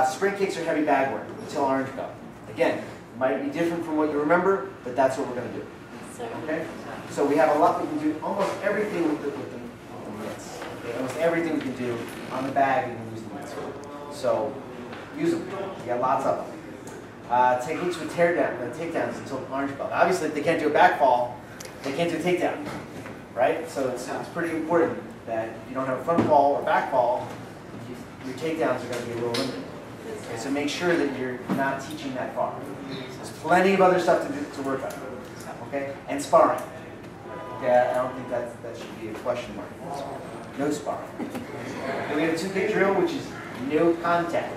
Sprint kicks are heavy bag work until orange belt. Again, might be different from what you remember, but that's what we're going to do. Okay? So we have a lot. We can do almost everything with the mitts. Okay? Almost everything we can do on the bag, we can use the mitts for. So use them. You got lots of them. Techniques with takedowns until orange belt. Obviously, if they can't do a back fall, they can't do a takedown, right? So it's pretty important that if you don't have a front fall or back fall, your takedowns are going to be a little limited. Okay, so make sure that you're not teaching that far. There's plenty of other stuff to work on. Okay, and sparring. Okay, I don't think that should be a question mark. No sparring. Okay, we have a 2-kick drill, which is no contact.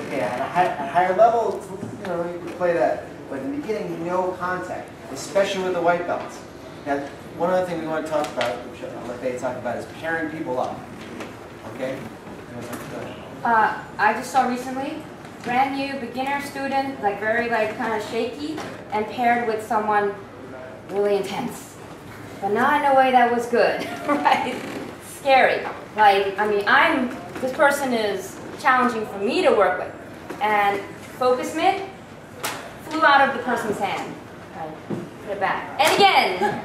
Okay, at a higher level, you can play that, but in the beginning, no contact, especially with the white belts. Now, one other thing we want to talk about, which I'll let Faye talk about, is pairing people up. Okay. I just saw recently, brand new beginner student, like very kind of shaky, and paired with someone really intense. But not in a way that was good, right? Scary. Like, I mean, this person is challenging for me to work with. And focus mitt flew out of the person's hand. Okay, put it back. And again.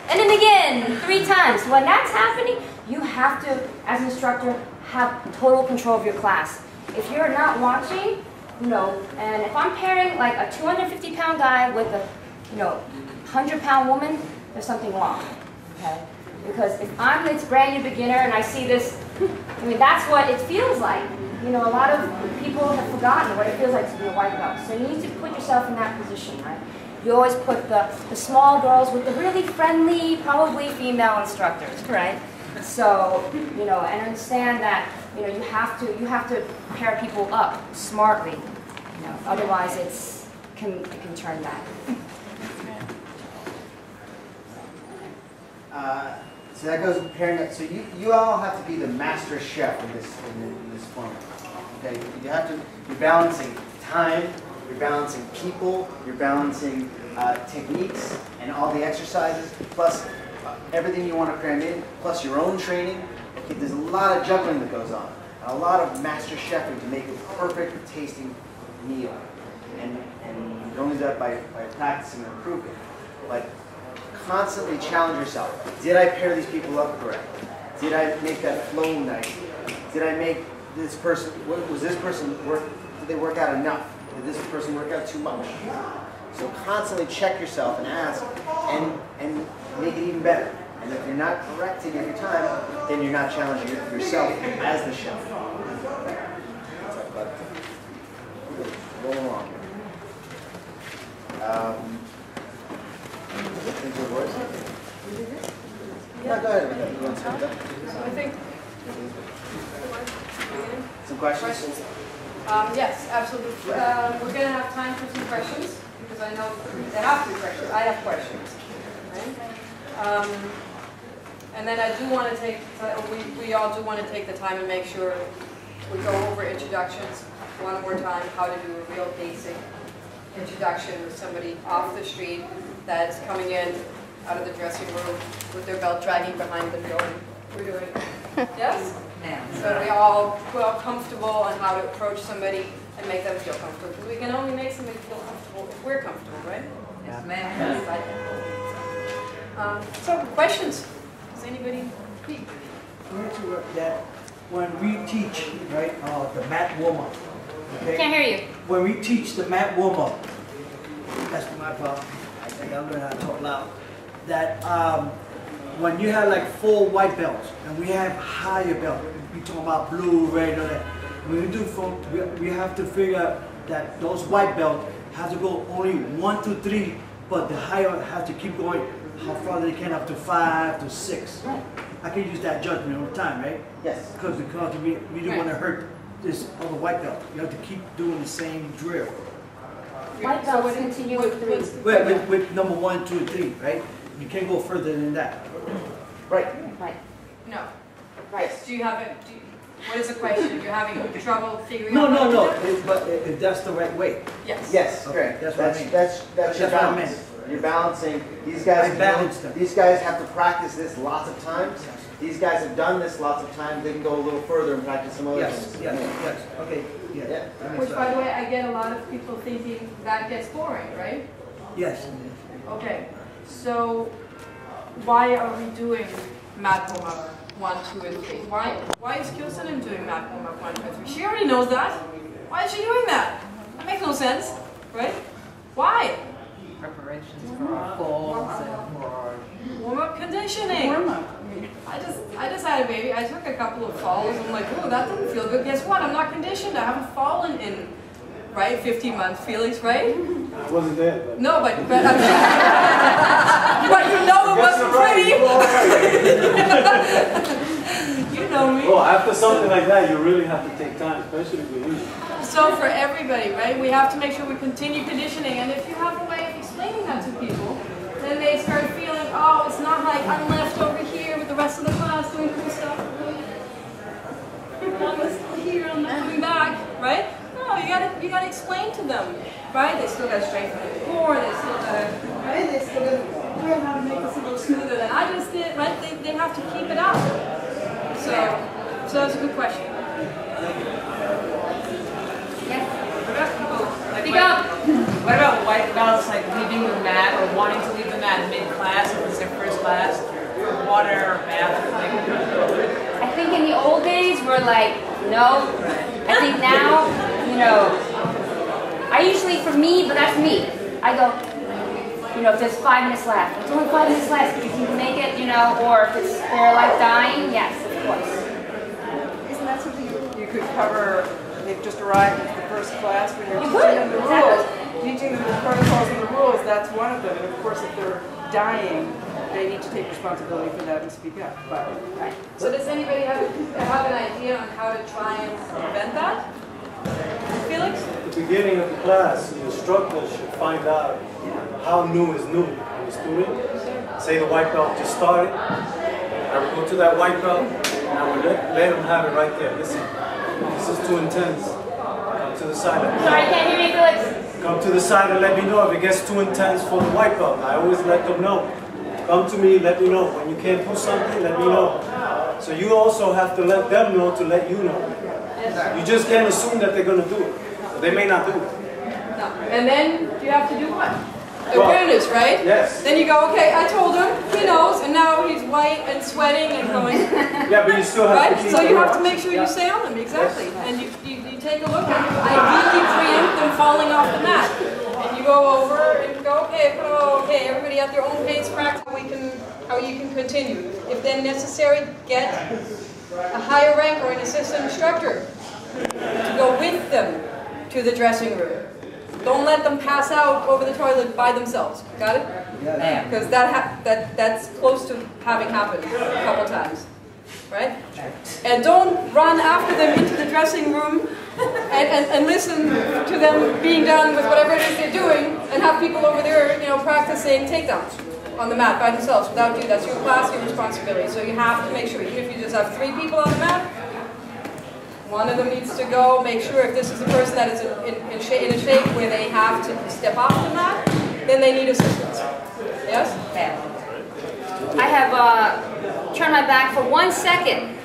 And then again, 3 times. When that's happening, you have to, as an instructor, have total control of your class. If you're not watching, and if I'm pairing like a 250-pound guy with a, 100-pound woman, there's something wrong, okay? Because if I'm this brand new beginner and I see this, I mean, that's what it feels like. A lot of people have forgotten what it feels like to be a white belt. So you need to put yourself in that position, right? You always put the small girls with the really friendly, probably female instructors, right? So, and understand that, you have to pair people up smartly. Otherwise it can turn bad. So that goes with pairing up. So you all have to be the master chef in this format. Okay, you're balancing time, you're balancing people, you're balancing techniques and all the exercises, plus everything you want to cram in, plus your own training. Okay, there's a lot of juggling that goes on, and a lot of master chefing to make a perfect tasting meal. And you can only do that by practicing and improving. But constantly challenge yourself. Did I pair these people up correctly? Did I make that flow nice? Did I make this person, was this person did they work out enough? Did this person work out too much? So constantly check yourself and ask and make it even better. And if you're not correcting every time, then you're not challenging yourself as the chef. Roll along. Yeah, go ahead. You want to say that? I think. Some questions? Yes, absolutely. We're going to have time for some questions because I know there have to be questions. I have questions. Right? And then I do want to take, we all do want to take the time and make sure we go over introductions one more time, how to do a real basic introduction with somebody off the street that's coming in out of the dressing room with their belt dragging behind them going, we're doing, yes? So we all comfortable on how to approach somebody and make them feel comfortable. Because we can only make somebody feel comfortable if we're comfortable, right? Yes, ma'am. So, questions? Does anybody speak? That when we teach, right, the mat warm-up, okay? Can't hear you. When we teach the mat warm-up, that's my problem. I think I'm learning how to talk loud. That when you have like 4 white belts and we have higher belts, we talk about blue, red, all that. When we do we have to figure out that those white belts have to go only 1 to 3, but the higher have to keep going how far they can up to 5 to 6. Right. I can use that judgment all the time, right? Yes. Because we don't want to hurt this other white belt. You have to keep doing the same drill. White belts continue with 3. With number 1, 2, and 3, right? You can't go further than that. Right. Right. No. Right. Do you have it? What is the question? You're having trouble figuring No, out? no, no. But if that's the right way. Yes. Yes, Okay, correct. that's what I mean. That's your That's what I balance. meant. You're balancing. These guys. I balanced them. These guys have to practice this lots of times, These guys have done this lots of times. They can go a little further and practice some other Yes, things. yes. Okay, yeah. Yeah. That makes Which, by sense. the way, I get a lot of people thinking that gets boring, right? Yes. Okay, so why are we doing mat warm-up 1, 2, and 3? Why is Kirsten doing mat warm-up 1, 2, and 3? She already knows that. Why is she doing that? That makes no sense, right? Why? Preparations for our falls and for our Warm-up conditioning. warm-up. I decided maybe I took a couple of falls. I'm like, oh, that didn't feel good. Guess what? I'm not conditioned. I haven't fallen in, right, 15 months. Felix, right? I wasn't there. But No, but but you know it wasn't pretty. You know me. oh, after something like that, you really have to take time, especially with you. So for everybody, right, we have to make sure we continue conditioning. And if you have a way of explaining that to people, then they start feeling, oh, it's not like I'm left over here with the rest of the class doing cool stuff. I'm still here, I'm not coming back, right? No, you gotta explain to them, right? They still gotta strengthen the core, they still gotta, right? They still gotta learn how to make this a little smoother than I just did, right? They have to keep it up. So that's a good question. Speak up. What about white belts like leaving the mat or wanting to leave the mat mid-class if it's their first class? Water or bathroom? I think in the old days we're like, no. I think now, you know, I usually, for me, but that's me, I go, you know, if there's 5 minutes left, it's only 5 minutes left, if you can make it, you know, or if it's they're like dying, yes, of course. Isn't that something you could cover? They've just arrived at the first class when you're You teaching could, them the exactly. rules. Teaching them the protocols and the rules, that's one of them. And of course, if they're dying, they need to take responsibility for that and speak up. But So does anybody have an idea on how to try and prevent that? Felix? At the beginning of the class, the instructor should find out how new is new in the student. Say the white belt just started. I would go to that white belt and I would let them have it right there. Listen, this is too intense. Come to the side. Sorry, I can't hear you, Felix. Come to the side and let me know if it gets too intense for the white belt. I always let them know. Come to me, let me know. When you can't do something, let me know. So you also have to let them know to let you know. You just can't assume that they're going to do it. But they may not do it. No. And then you have to do what? Awareness, right? Yes. Then you go, okay, I told him, he knows, and now he's white and sweating and going, Yeah, but you still have right? to keep So you have to watching. make sure Yeah. you stay on them, exactly. And you take a look and you ideally preempt them falling off the mat. And you go over and go, okay, everybody at their own pace, practice how you can continue. If then necessary, get a higher rank or an assistant instructor to go with them to the dressing room. Don't let them pass out over the toilet by themselves. Got it? Yeah. Because that's close to having happened a couple times, right? And don't run after them into the dressing room and listen to them being done with whatever it is they're doing, and have people over there, you know, practicing takedowns on the mat by themselves without you. That's your class, your responsibility. So you have to make sure, even if you just have 3 people on the mat, one of them needs to go. Make sure if this is a person that is in a shape where they have to step off the mat, then they need assistance. Yes? I have turned my back for 1 second,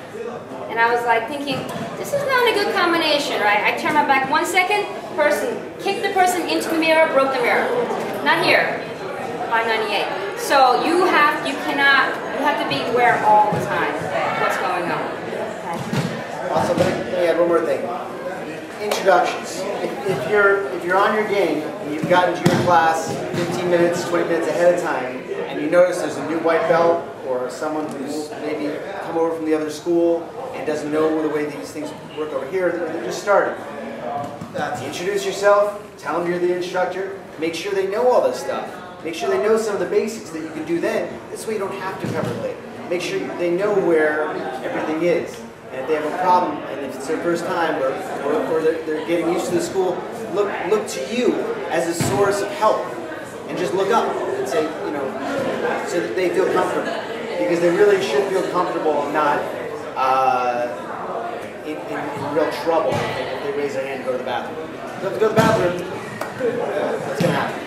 and I was like thinking, this is not a good combination, right? I turned my back 1 second, kicked the person into the mirror, broke the mirror. Not here, 598. So you have to be aware all the time of what's going on. Okay. Also, let me add one more thing. Introductions. If you're on your game and you've gotten to your class 15 minutes, 20 minutes ahead of time, and you notice there's a new white belt or someone who's maybe come over from the other school and doesn't know the way these things work over here, they're just starting. Introduce yourself, tell them you're the instructor, make sure they know all this stuff. Make sure they know some of the basics that you can do then. This way you don't have to cover it later. Make sure they know where everything is. And if they have a problem, and if it's their first time, or they're getting used to the school, look to you as a source of help. And just look up and say, you know, so that they feel comfortable. Because they really should feel comfortable and not in real trouble if they raise their hand to go to the bathroom. If they have to go to the bathroom, what's going to happen?